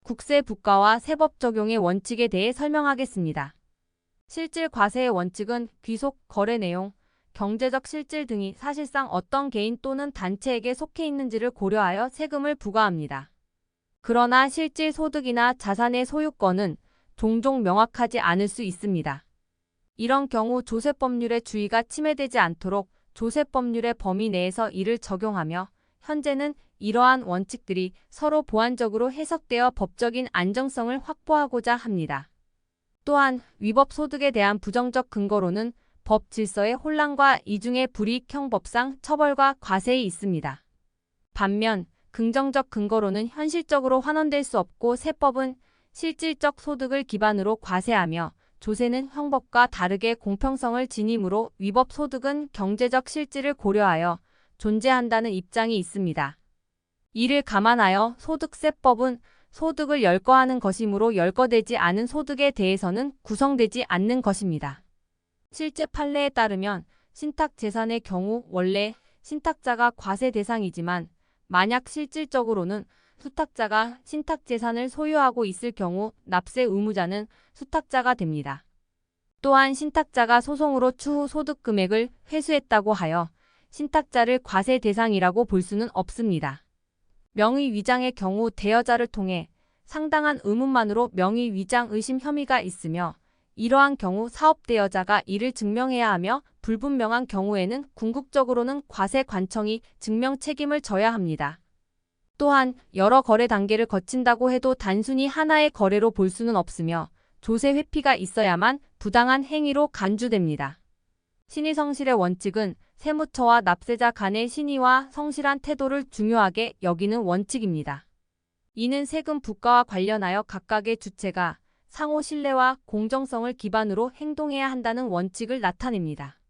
국세 부과와 세법 적용의 원칙에 대해 설명하겠습니다. 실질 과세의 원칙은 귀속, 거래 내용, 경제적 실질 등이 사실상 어떤 개인 또는 단체에게 속해 있는지를 고려하여 세금을 부과합니다. 그러나 실질 소득이나 자산의 소유권은 종종 명확하지 않을 수 있습니다. 이런 경우 조세법률의 주의가 침해되지 않도록 조세법률의 범위 내에서 이를 적용하며 현재는 이러한 원칙들이 서로 보완적으로 해석되어 법적인 안정성을 확보하고자 합니다. 또한 위법 소득에 대한 부정적 근거로는 법 질서의 혼란과 이중의 불이익 형법상 처벌과 과세이 있습니다. 반면 긍정적 근거로는 현실적으로 환원될 수 없고 세법은 실질적 소득을 기반으로 과세하며 조세는 형법과 다르게 공평성을 지니므로 위법 소득은 경제적 실질을 고려하여 존재한다는 입장이 있습니다. 이를 감안하여 소득세법은 소득을 열거하는 것이므로 열거되지 않은 소득에 대해서는 구성되지 않는 것입니다. 실제 판례에 따르면 신탁재산의 경우 원래 신탁자가 과세 대상이지만 만약 실질적으로는 수탁자가 신탁재산을 소유하고 있을 경우 납세 의무자는 수탁자가 됩니다. 또한 신탁자가 소송으로 추후 소득 금액을 회수했다고 하여 신탁자를 과세 대상이라고 볼 수는 없습니다. 명의위장의 경우 대여자를 통해 상당한 의문만으로 명의위장 의심 혐의가 있으며 이러한 경우 사업대여자가 이를 증명해야 하며 불분명한 경우에는 궁극적으로는 과세관청이 증명 책임을 져야 합니다. 또한 여러 거래 단계를 거친다고 해도 단순히 하나의 거래로 볼 수는 없으며 조세 회피가 있어야만 부당한 행위로 간주됩니다. 신의성실의 원칙은 세무처와 납세자 간의 신의와 성실한 태도를 중요하게 여기는 원칙입니다. 이는 세금 부과와 관련하여 각각의 주체가 상호 신뢰와 공정성을 기반으로 행동해야 한다는 원칙을 나타냅니다.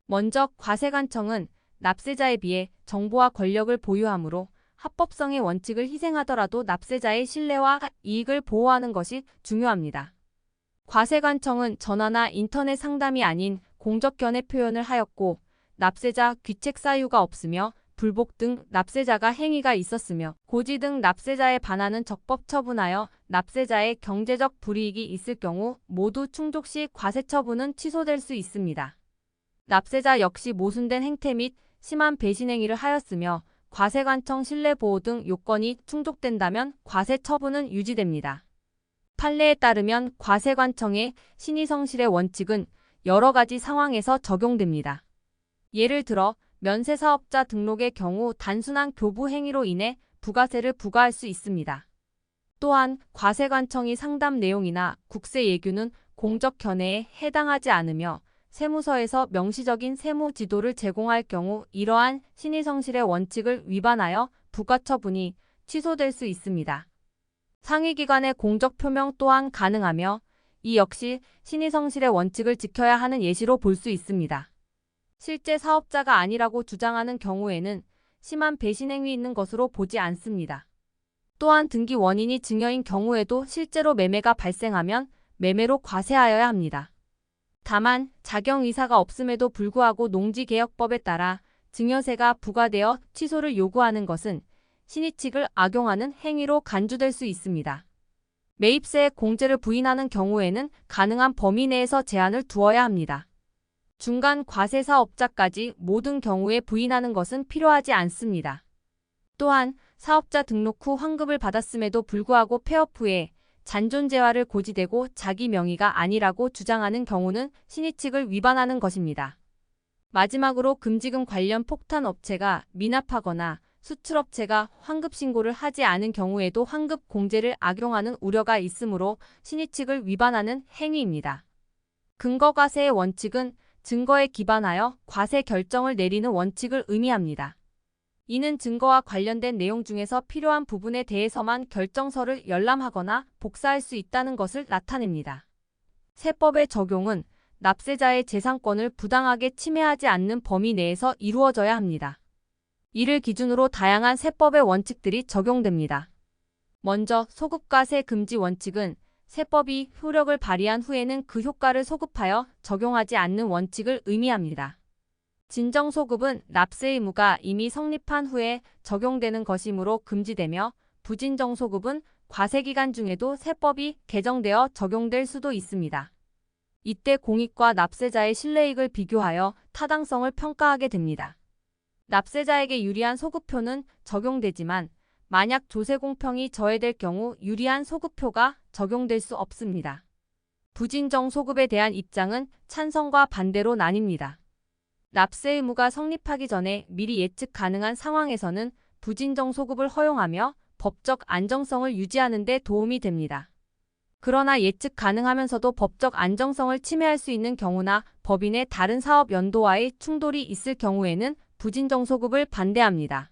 먼저 과세관청은 납세자에 비해 정보와 권력을 보유하므로 합법성의 원칙을 희생하더라도 납세자의 신뢰와 이익을 보호하는 것이 중요합니다. 과세관청은 전화나 인터넷 상담이 아닌 공적견해 표현을 하였고 납세자 귀책 사유가 없으며 불복 등 납세자가 행위가 있었으며 고지 등 납세자에 반하는 적법 처분하여 납세자의 경제적 불이익이 있을 경우 모두 충족 시 과세 처분은 취소될 수 있습니다. 납세자 역시 모순된 행태 및 심한 배신 행위를 하였으며 과세관청 신뢰보호 등 요건이 충족된다면 과세 처분은 유지됩니다. 판례에 따르면 과세관청의 신의성실의 원칙은 여러 가지 상황에서 적용됩니다. 예를 들어 면세사업자 등록의 경우 단순한 교부 행위로 인해 부가세를 부과할 수 있습니다. 또한 과세관청이 상담 내용이나 국세 예규는 공적 견해에 해당하지 않으며 세무서에서 명시적인 세무 지도를 제공할 경우 이러한 신의성실의 원칙을 위반하여 부과처분이 취소될 수 있습니다. 상위기관의 공적 표명 또한 가능하며 이 역시 신의성실의 원칙을 지켜야 하는 예시로 볼 수 있습니다. 실제 사업자가 아니라고 주장하는 경우에는 심한 배신 행위 있는 것으로 보지 않습니다. 또한 등기 원인이 증여인 경우에도 실제로 매매가 발생하면 매매로 과세하여야 합니다. 다만 자경 의사가 없음에도 불구하고 농지개혁법에 따라 증여세가 부과되어 취소를 요구하는 것은 신의칙을 악용하는 행위로 간주될 수 있습니다. 매입세에 공제를 부인하는 경우에는 가능한 범위 내에서 제한을 두어야 합니다. 중간 과세사업자까지 모든 경우에 부인하는 것은 필요하지 않습니다. 또한 사업자 등록 후 환급을 받았음에도 불구하고 폐업 후에 잔존재화를 고지되고 자기 명의가 아니라고 주장하는 경우는 신의칙을 위반하는 것입니다. 마지막으로 금지금 관련 폭탄업체가 미납하거나 수출업체가 환급신고를 하지 않은 경우에도 환급 공제를 악용하는 우려가 있으므로 신의칙을 위반하는 행위입니다. 근거과세의 원칙은 증거에 기반하여 과세 결정을 내리는 원칙을 의미합니다. 이는 증거와 관련된 내용 중에서 필요한 부분에 대해서만 결정서를 열람하거나 복사할 수 있다는 것을 나타냅니다. 세법의 적용은 납세자의 재산권을 부당하게 침해하지 않는 범위 내에서 이루어져야 합니다. 이를 기준으로 다양한 세법의 원칙들이 적용됩니다. 먼저 소급과세 금지 원칙은 세법이 효력을 발휘한 후에는 그 효과를 소급하여 적용하지 않는 원칙을 의미합니다. 진정소급은 납세 의무가 이미 성립한 후에 적용되는 것이므로 금지되며 부진정소급은 과세기간 중에도 세법이 개정되어 적용될 수도 있습니다. 이때 공익과 납세자의 실내익을 비교하여 타당성을 평가하게 됩니다. 납세자에게 유리한 소급표는 적용되지만 만약 조세 공평이 저해될 경우 유리한 소급표가 적용될 수 없습니다. 부진정 소급에 대한 입장은 찬성과 반대로 나뉩니다. 납세 의무가 성립하기 전에 미리 예측 가능한 상황에서는 부진정 소급을 허용하며 법적 안정성을 유지하는 데 도움이 됩니다. 그러나 예측 가능하면서도 법적 안정성을 침해할 수 있는 경우나 법인의 다른 사업 연도와의 충돌이 있을 경우에는 부진정 소급을 반대합니다.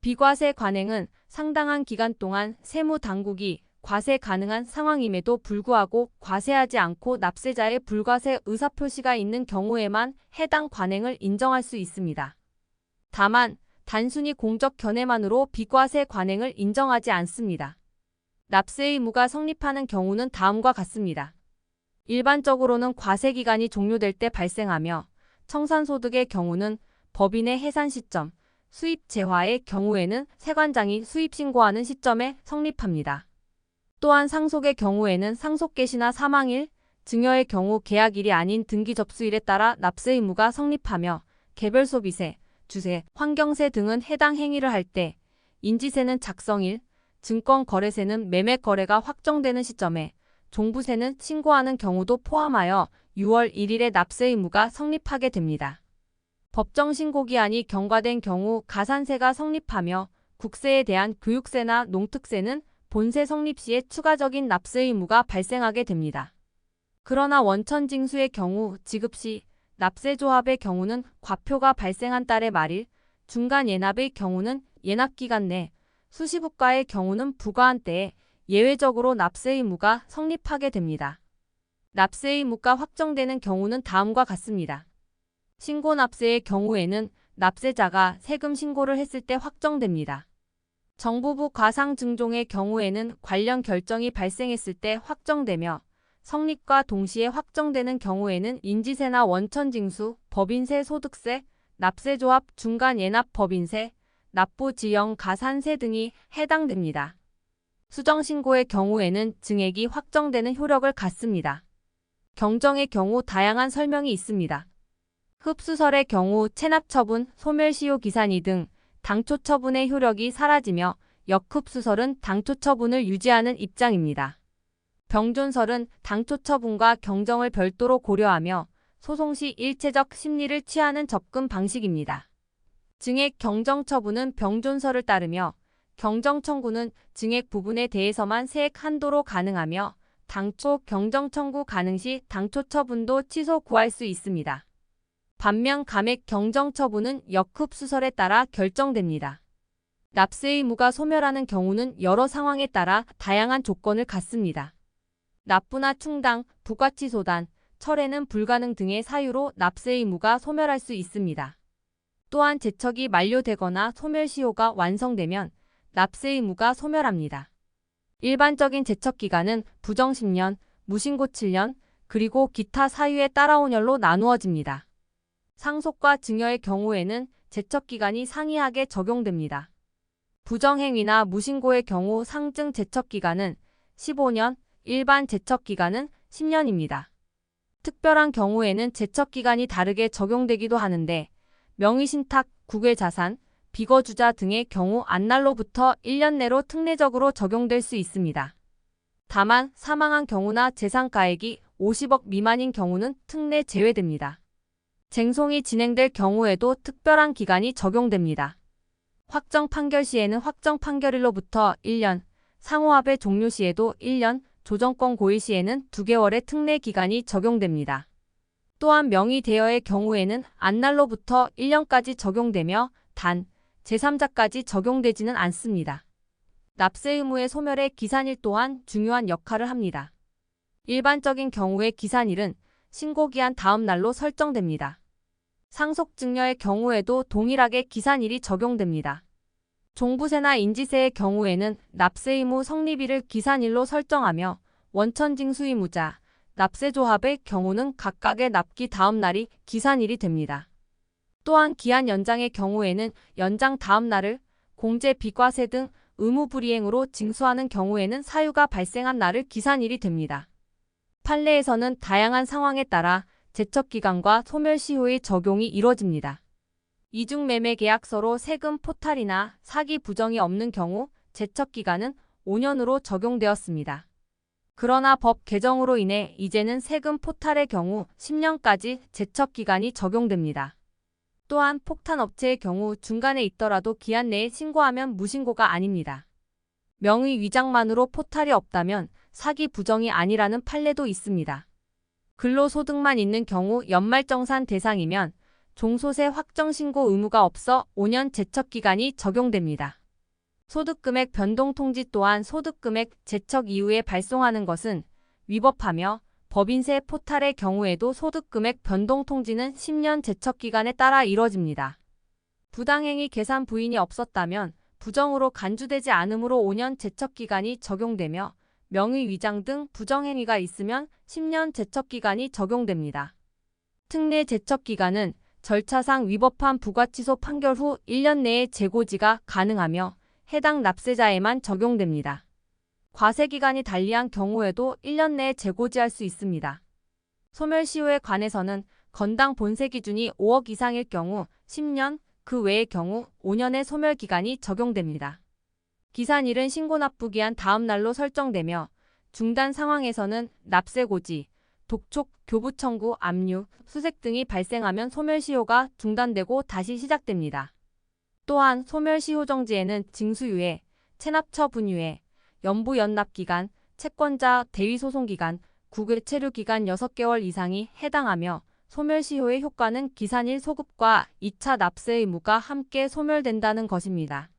비과세 관행은 상당한 기간 동안 세무당국이 과세 가능한 상황임에도 불구하고 과세하지 않고 납세자의 불과세 의사표시가 있는 경우에만 해당 관행을 인정할 수 있습니다. 다만 단순히 공적 견해만으로 비과세 관행을 인정하지 않습니다. 납세 의무가 성립하는 경우는 다음과 같습니다. 일반적으로는 과세기간이 종료될 때 발생하며 청산소득의 경우는 법인의 해산 시점, 수입 재화의 경우에는 세관장이 수입 신고하는 시점에 성립합니다. 또한 상속의 경우에는 상속개시나 사망일, 증여의 경우 계약일이 아닌 등기 접수일에 따라 납세 의무가 성립하며 개별 소비세, 주세, 환경세 등은 해당 행위를 할 때, 인지세는 작성일, 증권거래세는 매매 거래가 확정되는 시점에, 종부세는 신고하는 경우도 포함하여 6월 1일에 납세 의무가 성립하게 됩니다. 법정 신고기한이 경과된 경우 가산세가 성립하며 국세에 대한 교육세나 농특세는 본세 성립 시에 추가적인 납세 의무가 발생하게 됩니다. 그러나 원천징수의 경우 지급 시 납세조합의 경우는 과표가 발생한 달의 말일, 중간 예납의 경우는 예납기간 내, 수시부가의 경우는 부과한 때에 예외적으로 납세 의무가 성립하게 됩니다. 납세 의무가 확정되는 경우는 다음과 같습니다. 신고납세의 경우에는 납세자가 세금 신고를 했을 때 확정됩니다. 정부부 과상증종의 경우에는 관련 결정이 발생했을 때 확정되며 성립과 동시에 확정되는 경우에는 인지세나 원천징수, 법인세, 소득세, 납세조합, 중간예납 법인세, 납부지형 가산세 등이 해당됩니다. 수정신고의 경우에는 증액이 확정되는 효력을 갖습니다. 경정의 경우 다양한 설명이 있습니다. 흡수설의 경우 체납처분, 소멸시효 기산이 등 당초 처분의 효력이 사라지며 역흡수설은 당초 처분을 유지하는 입장입니다. 병존설은 당초 처분과 경정을 별도로 고려하며 소송 시 일체적 심리를 취하는 접근 방식입니다. 증액 경정 처분은 병존설을 따르며 경정 청구는 증액 부분에 대해서만 세액 한도로 가능하며 당초 경정 청구 가능 시 당초 처분도 취소 구할 수 있습니다. 반면 감액 경정 처분은 역흡수설에 따라 결정됩니다. 납세 의무가 소멸하는 경우는 여러 상황에 따라 다양한 조건을 갖습니다. 납부나 충당, 부과취소단, 철회는 불가능 등의 사유로 납세 의무가 소멸할 수 있습니다. 또한 제척이 만료되거나 소멸시효가 완성되면 납세 의무가 소멸합니다. 일반적인 제척기간은 부정 10년, 무신고 7년, 그리고 기타 사유에 따라온열로 나누어집니다. 상속과 증여의 경우에는 제척기간이 상이하게 적용됩니다. 부정행위나 무신고의 경우 상증 제척기간은 15년, 일반 제척기간은 10년입니다. 특별한 경우에는 제척기간이 다르게 적용되기도 하는데 명의신탁, 국외자산, 비거주자 등의 경우 안날로부터 1년 내로 특례적으로 적용될 수 있습니다. 다만 사망한 경우나 재산가액이 50억 미만인 경우는 특례 제외됩니다. 쟁송이 진행될 경우에도 특별한 기간이 적용됩니다. 확정 판결 시에는 확정 판결일로부터 1년, 상호합의 종료 시에도 1년, 조정권 고의 시에는 2개월의 특례 기간이 적용됩니다. 또한 명의 대여의 경우에는 안날로부터 1년까지 적용되며 단, 제3자까지 적용되지는 않습니다. 납세 의무의 소멸에 기산일 또한 중요한 역할을 합니다. 일반적인 경우의 기산일은 신고기한 다음 날로 설정됩니다. 상속증여의 경우에도 동일하게 기산일이 적용됩니다. 종부세나 인지세의 경우에는 납세 의무 성립일을 기산일로 설정하며 원천징수 의무자, 납세조합의 경우는 각각의 납기 다음 날이 기산일이 됩니다. 또한 기한 연장의 경우에는 연장 다음 날을 공제 비과세 등 의무 불이행으로 징수하는 경우에는 사유가 발생한 날을 기산일이 됩니다. 판례에서는 다양한 상황에 따라 제척기간과 소멸시효의 적용이 이뤄집니다. 이중매매계약서로 세금 포탈이나 사기 부정이 없는 경우 제척기간은 5년으로 적용되었습니다. 그러나 법 개정으로 인해 이제는 세금 포탈의 경우 10년까지 제척기간이 적용됩니다. 또한 폭탄업체의 경우 중간에 있더라도 기한 내에 신고하면 무신고가 아닙니다. 명의 위장만으로 포탈이 없다면 사기 부정이 아니라는 판례도 있습니다. 근로소득만 있는 경우 연말정산 대상이면 종소세 확정신고 의무가 없어 5년 제척기간이 적용됩니다. 소득금액 변동통지 또한 소득금액 제척 이후에 발송하는 것은 위법하며 법인세 포탈의 경우에도 소득금액 변동통지는 10년 제척기간에 따라 이뤄집니다. 부당행위 계산 부인이 없었다면 부정으로 간주되지 않으므로 5년 제척기간이 적용되며 명의 위장 등 부정행위가 있으면 10년 제척기간이 적용됩니다. 특례 제척기간은 절차상 위법한 부가취소 판결 후 1년 내에 재고지가 가능하며 해당 납세자에만 적용됩니다. 과세기간이 달리한 경우에도 1년 내에 재고지할 수 있습니다. 소멸시효에 관해서는 건당 본세 기준이 5억 이상일 경우 10년, 그 외의 경우 5년의 소멸기간이 적용됩니다. 기산일은 신고납부기한 다음 날로 설정되며 중단 상황에서는 납세고지, 독촉, 교부청구, 압류, 수색 등이 발생하면 소멸시효가 중단되고 다시 시작됩니다. 또한 소멸시효정지에는 징수유예, 체납처분유예, 연부연납기간, 채권자 대위소송기간, 국외체류기간 6개월 이상이 해당하며 소멸시효의 효과는 기산일 소급과 2차 납세 의무가 함께 소멸된다는 것입니다.